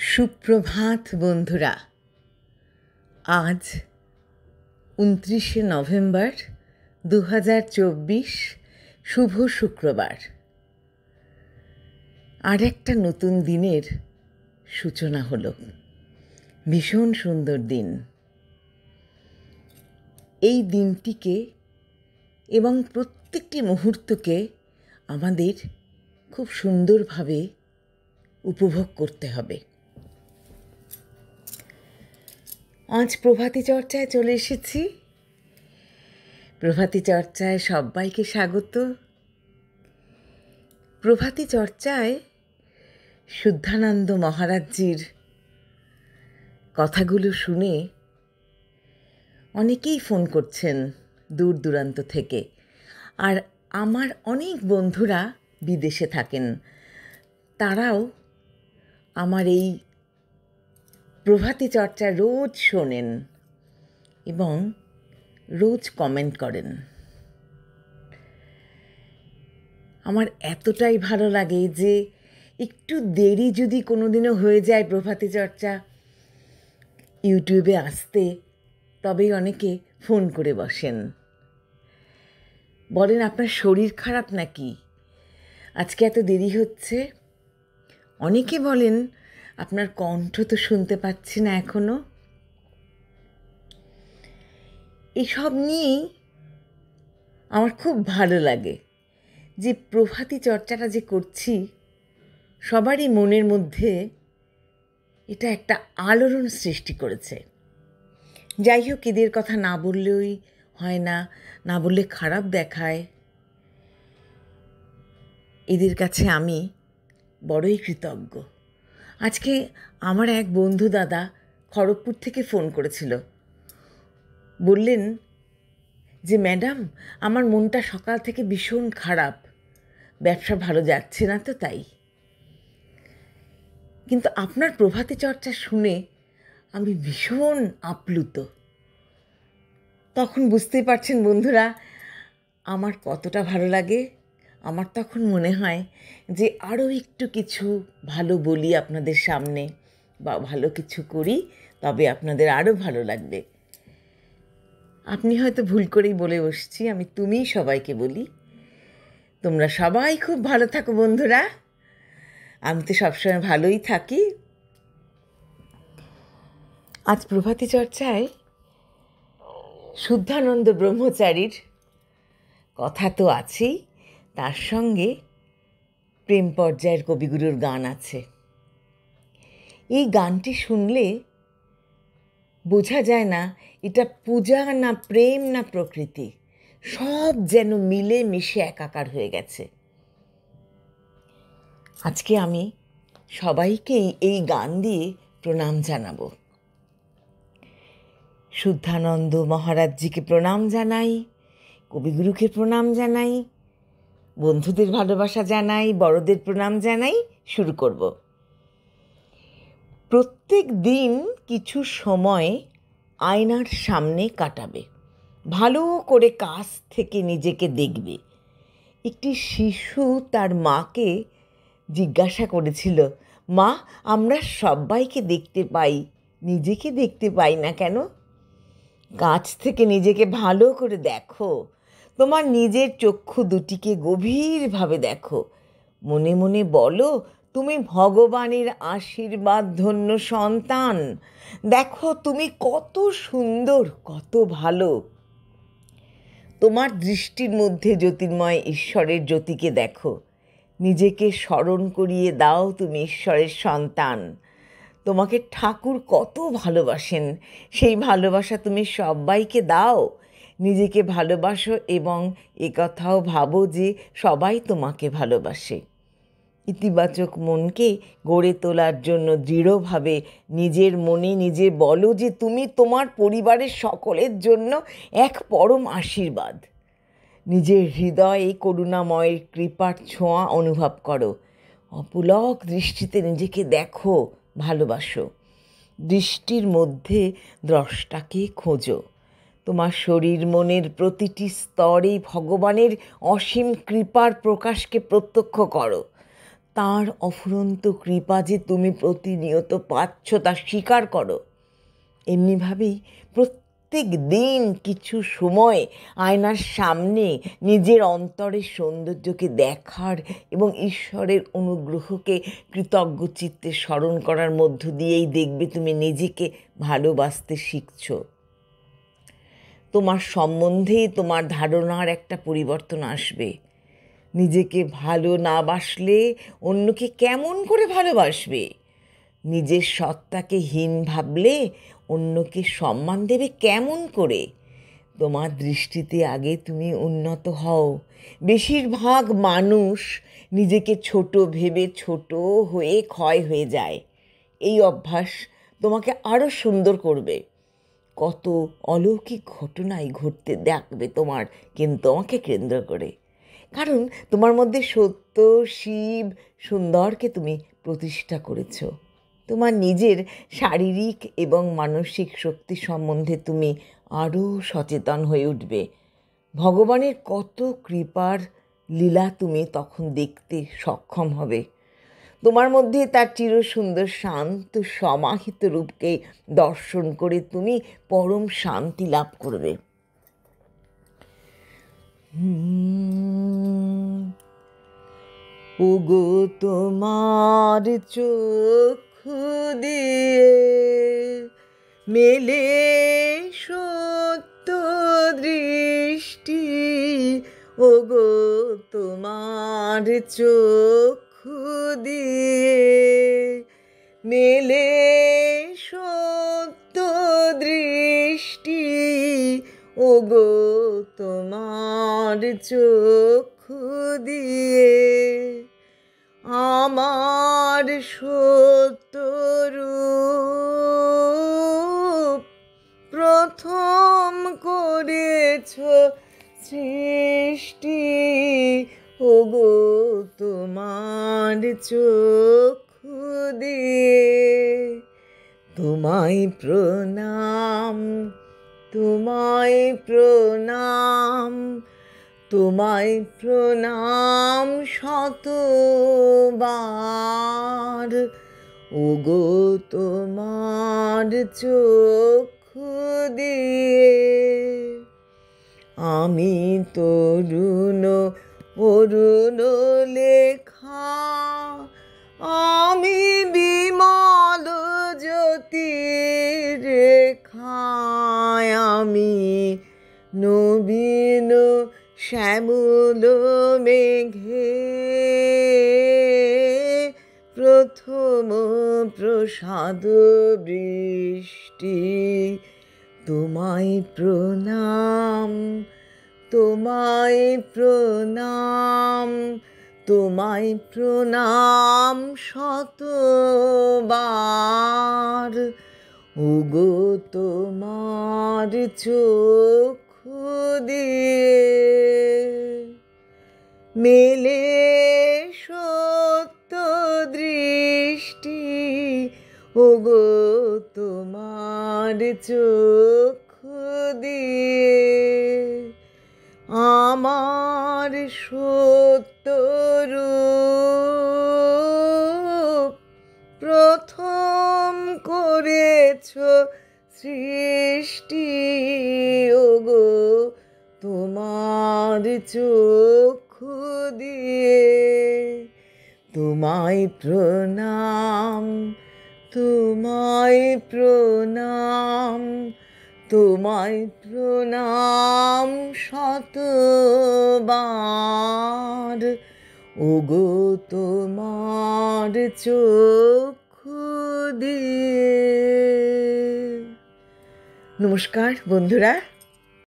সুপ্রভাত বন্ধুরা। আজ 29শে নভেম্বর 2024, শুভ শুক্রবার। আর একটা নতুন দিনের সূচনা হলো। ভীষণ সুন্দর দিন। এই দিনটিকে এবং প্রত্যেকটি মুহূর্তকে আমাদের খুব সুন্দরভাবে উপভোগ করতে হবে। আজ প্রভাতী চর্চায় চলে এসেছি। প্রভাতী চর্চায় সবাইকে স্বাগত। প্রভাতী চর্চায় শুদ্ধানন্দ মহারাজজির কথাগুলো শুনে অনেকেই ফোন করছেন দূর দূরান্ত থেকে। আর আমার অনেক বন্ধুরা বিদেশে থাকেন, তারাও আমার এই প্রভাতী চর্চা রোজ শোনেন এবং রোজ কমেন্ট করেন। আমার এতটাই ভালো লাগে যে একটু দেরি যদি কোনোদিনও হয়ে যায় প্রভাতী চর্চা ইউটিউবে আসতে, তবেই অনেকে ফোন করে বসেন, বলেন আপনার শরীর খারাপ নাকি, আজকে এত দেরি হচ্ছে। অনেকে বলেন আপনার কণ্ঠ তো শুনতে পাচ্ছি না এখনো। এসব নিয়েই আমার খুব ভালো লাগে যে প্রভাতী চর্চাটা যে করছি, সবারই মনের মধ্যে এটা একটা আলোড়ন সৃষ্টি করেছে। যাই হোক, এদের কথা না বললেই হয় না, না বললে খারাপ দেখায়। এদের কাছে আমি বড়ই কৃতজ্ঞ। আজকে আমার এক বন্ধু দাদা খড়গপুর থেকে ফোন করেছিল। বললেন যে ম্যাডাম, আমার মনটা সকাল থেকে ভীষণ খারাপ, ব্যবসা ভালো যাচ্ছে না তো তাই। কিন্তু আপনার প্রভাতী চর্চা শুনে আমি ভীষণ আপ্লুত। তখন বুঝতেই পারছেন বন্ধুরা আমার কতটা ভালো লাগে। আমার তখন মনে হয় যে আরও একটু কিছু ভালো বলি আপনাদের সামনে, বা ভালো কিছু করি, তবে আপনাদের আরও ভালো লাগবে। আপনি হয়তো ভুল করেই বলে বসছি, আমি তুমিই সবাইকে বলি। তোমরা সবাই খুব ভালো থাকো বন্ধুরা। আমি তো সবসময় ভালোই থাকি। আজ প্রভাতী চর্চায় শুদ্ধানন্দ ব্রহ্মচারীর কথা তো আছেই, তার সঙ্গে প্রেম পর্যায়ের কবিগুরুর গান আছে। এই গানটি শুনলে বোঝা যায় না এটা পূজা না প্রেম না প্রকৃতি, সব যেন মিলে মিশে একাকার হয়ে গেছে। আজকে আমি সবাইকেই এই গান দিয়ে প্রণাম জানাবো। শুদ্ধানন্দ মহারাজজিকে প্রণাম জানাই, কবিগুরুকে প্রণাম জানাই, বন্ধুদের ভালোবাসা জানাই, বড়দের প্রণাম জানাই। শুরু করব। প্রত্যেক দিন কিছু সময় আয়নার সামনে কাটাবে, ভালো করে কাছ থেকে নিজেকে দেখবে। একটি শিশু তার মাকে জিজ্ঞাসা করেছিল, মা, আমরা সবাইকে দেখতে পাই, নিজেকে দেখতে পাই না কেন? কাছ থেকে নিজেকে ভালো করে দেখো, তোমার নিজের চক্ষু দুটিকে গভীরভাবে দেখো, মনে মনে বলো তুমি ভগবানের আশীর্বাদ ধন্য সন্তান। দেখো তুমি কত সুন্দর, কত ভালো। তোমার দৃষ্টির মধ্যে জ্যোতির্ময় ঈশ্বরের জ্যোতিকে দেখো, নিজেকে স্মরণ করিয়ে দাও তুমি ঈশ্বরের সন্তান। তোমাকে ঠাকুর কত ভালোবাসেন, সেই ভালোবাসা তুমি সবাইকে দাও। নিজেকে ভালোবাসো এবং একথাও ভাবো যে সবাই তোমাকে ভালোবাসে। ইতিবাচক মনকে গড়ে তোলার জন্য দৃঢ়ভাবে নিজের মনে নিজে বলো যে তুমি তোমার পরিবারের সকলের জন্য এক পরম আশীর্বাদ। নিজের হৃদয়ে করুণাময়ের কৃপার ছোঁয়া অনুভব করো। অপুলক দৃষ্টিতে নিজেকে দেখো, ভালোবাসো। দৃষ্টির মধ্যে দ্রষ্টাকে খোঁজো। তোমার শরীর মনের প্রতিটি স্তরে ভগবানের অসীম কৃপার প্রকাশকে প্রত্যক্ষ করো। তার অফুরন্ত কৃপা যে তুমি প্রতিনিয়ত পাচ্ছ তা স্বীকার করো। এমনিভাবেই প্রত্যেক দিন কিছু সময় আয়নার সামনে নিজের অন্তরের সৌন্দর্যকে দেখার এবং ঈশ্বরের অনুগ্রহকে কৃতজ্ঞ চিত্তে স্মরণ করার মধ্য দিয়েই দেখবে তুমি নিজেকে ভালোবাসতে শিখছো। তোমার সম্বন্ধে তোমার ধারণার একটা পরিবর্তন আসবে। নিজেকে ভালো না বাসলে অন্যকে কেমন করে ভালোবাসবে? নিজের সত্তাকে হীন ভাবলে অন্যকে সম্মান দেবে কেমন করে? তোমার দৃষ্টিতে আগে তুমি উন্নত হও। বেশিরভাগ মানুষ নিজেকে ছোট ভেবে ছোট হয়ে ক্ষয় হয়ে যায়। এই অভ্যাস তোমাকে আরও সুন্দর করবে। কত অলৌকিক ঘটনাই ঘটতে দেখবে তোমাকে কেন্দ্র করে। কারণ তোমার মধ্যে সত্য, শিব, সুন্দরকে তুমি প্রতিষ্ঠা করেছ। তোমার নিজের শারীরিক এবং মানসিক শক্তি সম্বন্ধে তুমি আরও সচেতন হয়ে উঠবে। ভগবানের কত কৃপার লীলা তুমি তখন দেখতে সক্ষম হবে। তোমার মধ্যে তার চিরসুন্দর শান্ত সমাহিত রূপকে দর্শন করে তুমি পরম শান্তি লাভ করবে। ওগো তোমার চক্ষু দিয়ে মেলে সত্য দৃষ্টি, ওগো তোমার চক্ষু দিয়ে মেলে সত্য দৃষ্টি, ওগো তোমার চক্ষু দিয়ে আমার সত্য রূপ প্রথম করেছ সৃষ্টি, ওগো তোমার চক্ষু দিয়ে তোমায় প্রণাম, তোমায় প্রণাম, তোমায় প্রণাম শতবার, ওগো তোমার চক্ষু দিয়ে আমি তরুণ অরুণ লেখা, আমি বিমল জ্যোতি রেখায়, আমি নবীন শ্যামল মেঘে প্রথম প্রসাদ বৃষ্টি, তোমায় প্রণাম, তোমায় প্রণাম, তোমায় প্রণাম শতবার, ওগো তোমার চক্ষু দিয়ে মেলে সত্য দৃষ্টি, ওগো তোমার চক্ষু দিয়ে আমার সত্য রূপ প্রথম করেছ সৃষ্টি, ওগো তোমার চক্ষু দিয়ে তোমায় প্রণাম, তোমায় প্রণাম, তোমায় প্রণাম শতবার, ওগো তোমার চক্ষু দিয়ে। নমস্কার বন্ধুরা।